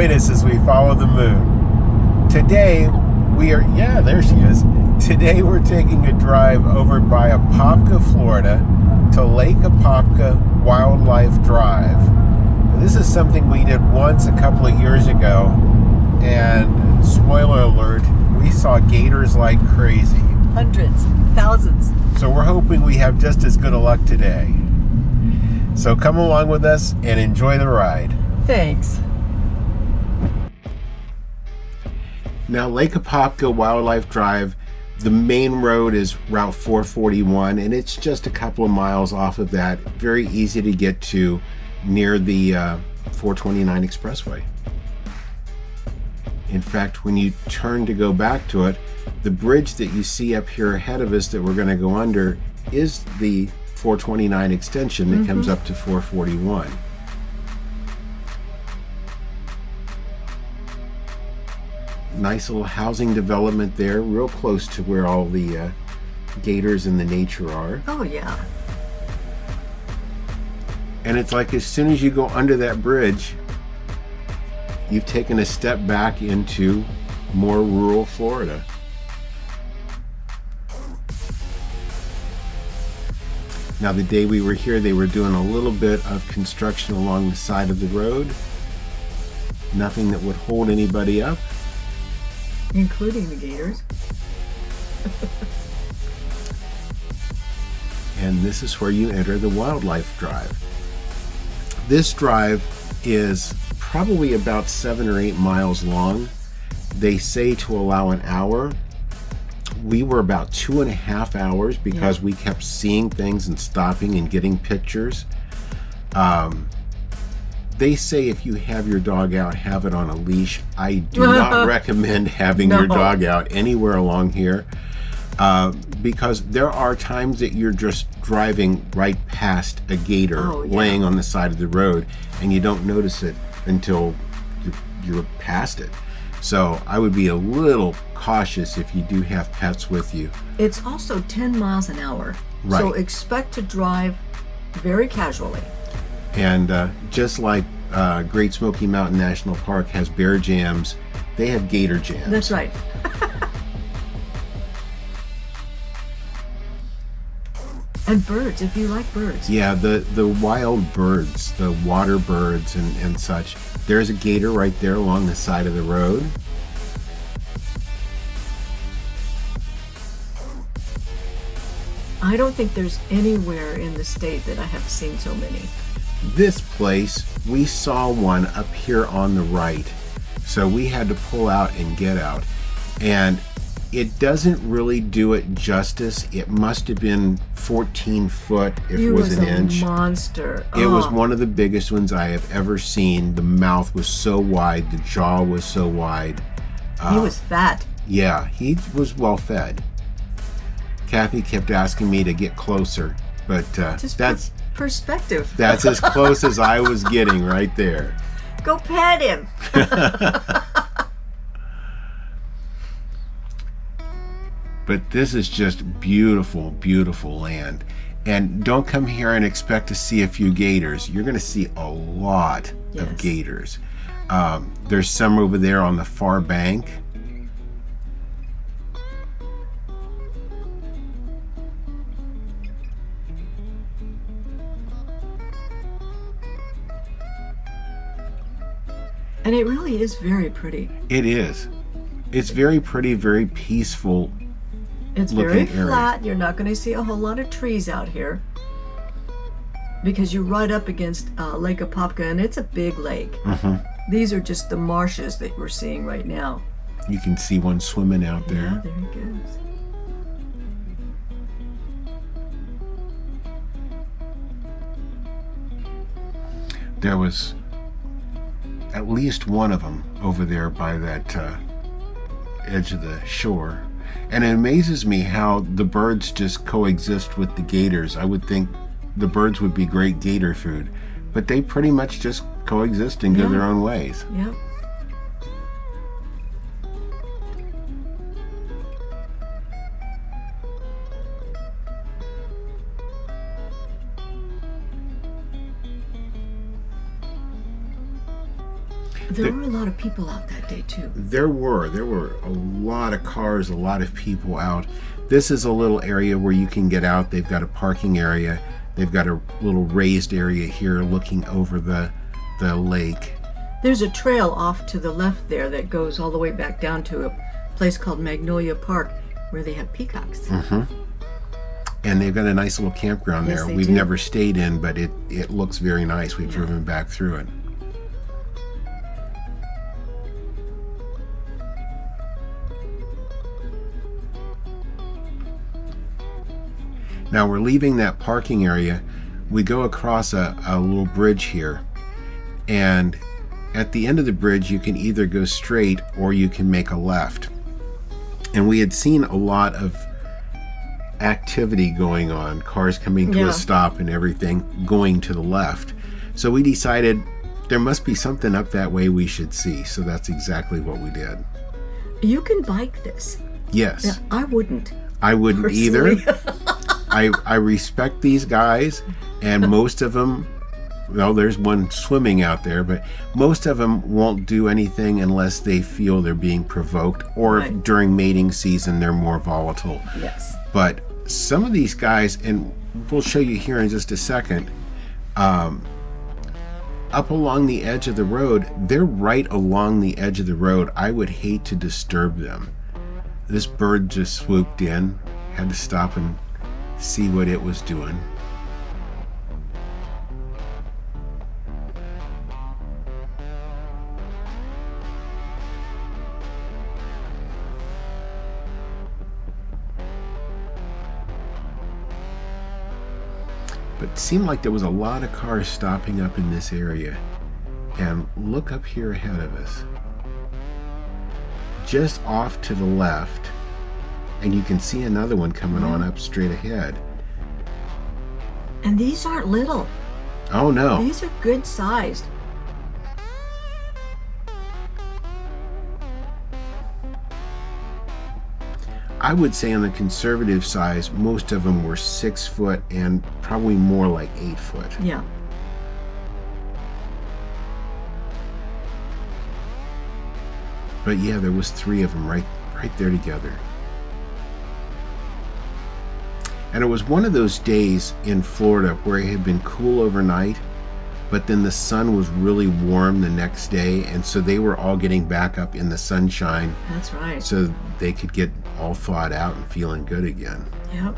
join us as we follow the moon. Today, yeah, there she is. Today we're taking a drive over by Apopka, Florida to Lake Apopka Wildlife Drive. This is something we did once a couple of years ago, and spoiler alert, we saw gators like crazy. Hundreds, thousands. So we're hoping we have just as good a luck today. So come along with us and enjoy the ride. Thanks. Now, Lake Apopka Wildlife Drive, the main road is Route 441, and it's just a couple of miles off of that. Very easy to get to near the 429 expressway. In fact, when you turn to go back to it, the bridge that you see up here ahead of us that we're going to go under is the 429 extension that comes up to 441. Nice little housing development there, real close to where all the gators and the nature are. Oh, yeah. And it's like as soon as you go under that bridge, you've taken a step back into more rural Florida. Now, the day we were here, they were doing a little bit of construction along the side of the road. Nothing that would hold anybody up. Including the gators. And this is where you enter the Wildlife Drive. This drive is probably about 7 or 8 miles long. They say to allow an hour. We were about 2.5 hours because we kept seeing things and stopping and getting pictures. They say if you have your dog out, have it on a leash. I do not recommend having your dog out anywhere along here because there are times that you're just driving right past a gator laying on the side of the road and you don't notice it until you're past it. So I would be a little cautious if you do have pets with you. It's also 10 miles an hour. Right. So expect to drive very casually. And just like Great Smoky Mountain National Park has bear jams, they have gator jams. That's right. And birds, if you like birds. Yeah, the wild birds, the water birds and such. There's a gator right there along the side of the road. I don't think there's anywhere in the state that I have seen so many. This place, we saw one up here on the right. So we had to pull out and get out. And it doesn't really do it justice. It must have been 14 foot if it was an inch. It was a monster. It was one of the biggest ones I have ever seen. The mouth was so wide, the jaw was so wide. He was fat. Yeah, he was well fed. Cathy kept asking me to get closer, but that's perspective. That's as close as I was getting right there. Go pet him. But this is just beautiful, beautiful land. And don't come here and expect to see a few gators. You're going to see a lot of gators. There's some over there on the far bank. And it really is very pretty. It is. It's very pretty, very peaceful. It's very flat. You're not going to see a whole lot of trees out here because you're right up against Lake Apopka, and it's a big lake. These are just the marshes that we're seeing right now. You can see one swimming out there. Yeah, there he goes. There was at least one of them over there by that edge of the shore. And it amazes me how the birds just coexist with the gators. I would think the birds would be great gator food, but they pretty much just coexist and go their own ways. Yep. There were a lot of people out that day too. There were a lot of cars, a lot of people out. This is a little area where you can get out. They've got a parking area. They've got a little raised area here looking over the lake. There's a trail off to the left there that goes all the way back down to a place called Magnolia Park where they have peacocks. Mm-hmm. And they've got a nice little campground there. We've never stayed in, but it looks very nice. We've driven back through it. Now we're leaving that parking area. We go across a little bridge here, and at the end of the bridge you can either go straight or you can make a left. And we had seen a lot of activity going on, cars coming to a stop and everything going to the left. So we decided there must be something up that way we should see. So that's exactly what we did. You can bike this. Yes. Yeah, I wouldn't. I wouldn't either. I respect these guys, and most of them, well, there's one swimming out there, but most of them won't do anything unless they feel they're being provoked, or if during mating season they're more volatile. Yes. But some of these guys, and we'll show you here in just a second, up along the edge of the road, they're right along the edge of the road. I would hate to disturb them. This bird just swooped in, had to stop and see what it was doing. But it seemed like there was a lot of cars stopping up in this area. And look up here ahead of us. Just off to the left, and you can see another one coming on up straight ahead. And these aren't little. Oh no. These are good sized. I would say on the conservative size, most of them were 6 foot and probably more like 8 foot. Yeah. But yeah, there was 3 of them right there together. And it was one of those days in Florida where it had been cool overnight, but then the sun was really warm the next day, and so they were all getting back up in the sunshine. That's right. So they could get all thawed out and feeling good again. Yep.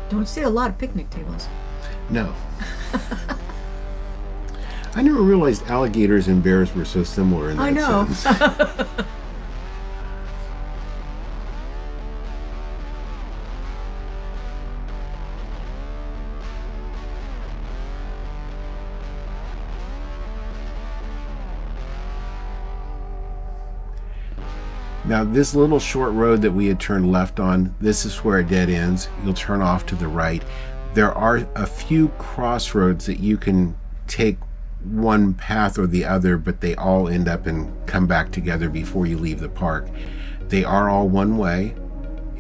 Don't see a lot of picnic tables. No. I never realized alligators and bears were so similar in that I know. sense. Now this little short road that we had turned left on, this is where it dead ends. You'll turn off to the right. There are a few crossroads that you can take one path or the other, but they all end up and come back together before you leave the park. They are all one way,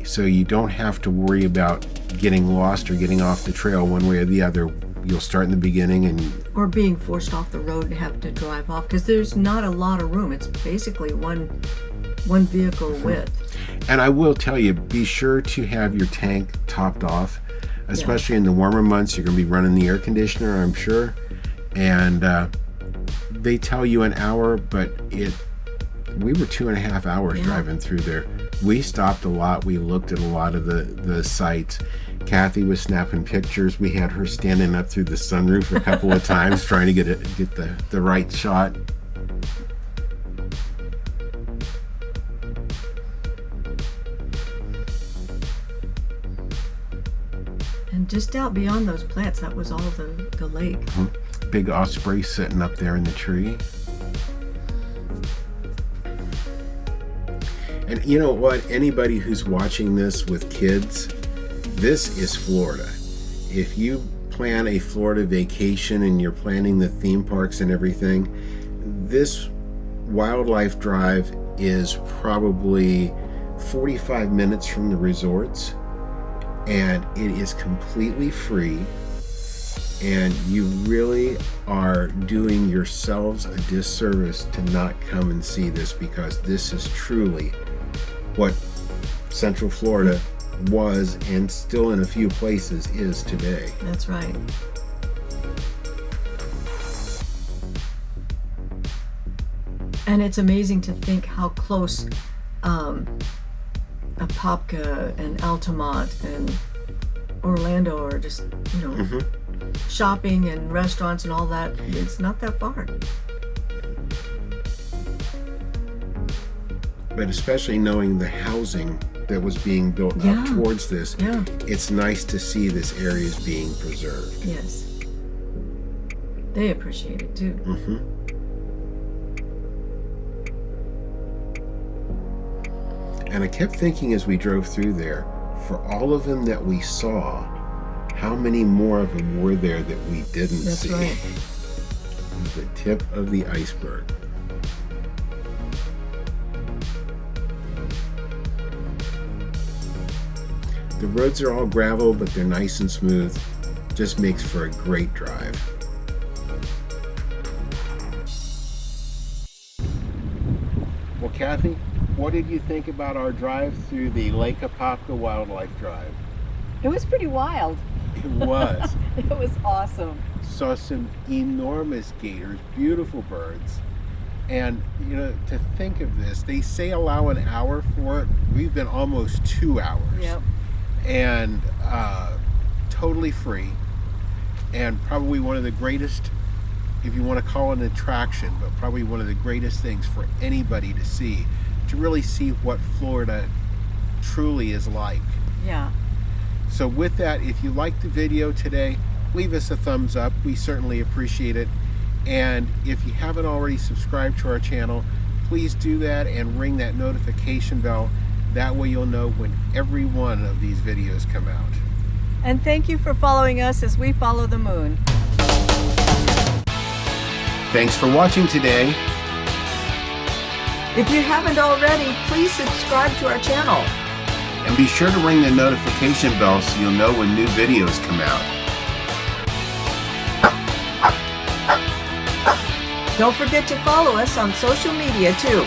so you don't have to worry about getting lost or getting off the trail one way or the other. You'll start in the beginning and or being forced off the road and have to drive off, because there's not a lot of room. It's basically one vehicle width. And I will tell you, be sure to have your tank topped off, especially in the warmer months. You're going to be running the air conditioner, I'm sure. And they tell you an hour, but we were 2.5 hours driving through there. We stopped a lot. We looked at a lot of the sites. Cathy was snapping pictures. We had her standing up through the sunroof a couple of times trying to get the right shot. And just out beyond those plants, that was all the lake. Mm-hmm. Big osprey sitting up there in the tree. And you know what? Anybody who's watching this with kids, this is Florida. if you plan a Florida vacation and you're planning the theme parks and everything, this wildlife drive is probably 45 minutes from the resorts, and it is completely free, and you really are doing yourselves a disservice to not come and see this, because this is truly what Central Florida was, and still in a few places is today. That's right. And it's amazing to think how close Apopka and Altamont and Orlando are, just, you know, shopping and restaurants and all that. It's not that far. But especially knowing the housing that was being built up towards this, it's nice to see this area is being preserved. Yes. They appreciate it too. And I kept thinking as we drove through there, for all of them that we saw, how many more of them were there that we didn't see? That's right. The tip of the iceberg. The roads are all gravel, but they're nice and smooth. Just makes for a great drive. Well, Kathy, what did you think about our drive through the Lake Apopka Wildlife Drive? It was pretty wild. It was. It was awesome. Saw some enormous gators, beautiful birds. And, you know, to think of this, they say allow an hour for it. We've been almost 2 hours. Yep. And totally free, and probably one of the greatest, if you want to call it an attraction, but probably one of the greatest things for anybody to see, to really see what Florida truly is like. Yeah. So with that, if you liked the video today, leave us a thumbs up. We certainly appreciate it. And if you haven't already subscribed to our channel, please do that and ring that notification bell. That way you'll know when every one of these videos come out. And thank you for following us as we follow the moon. Thanks for watching today. If you haven't already, please subscribe to our channel. And be sure to ring the notification bell so you'll know when new videos come out. Don't forget to follow us on social media too.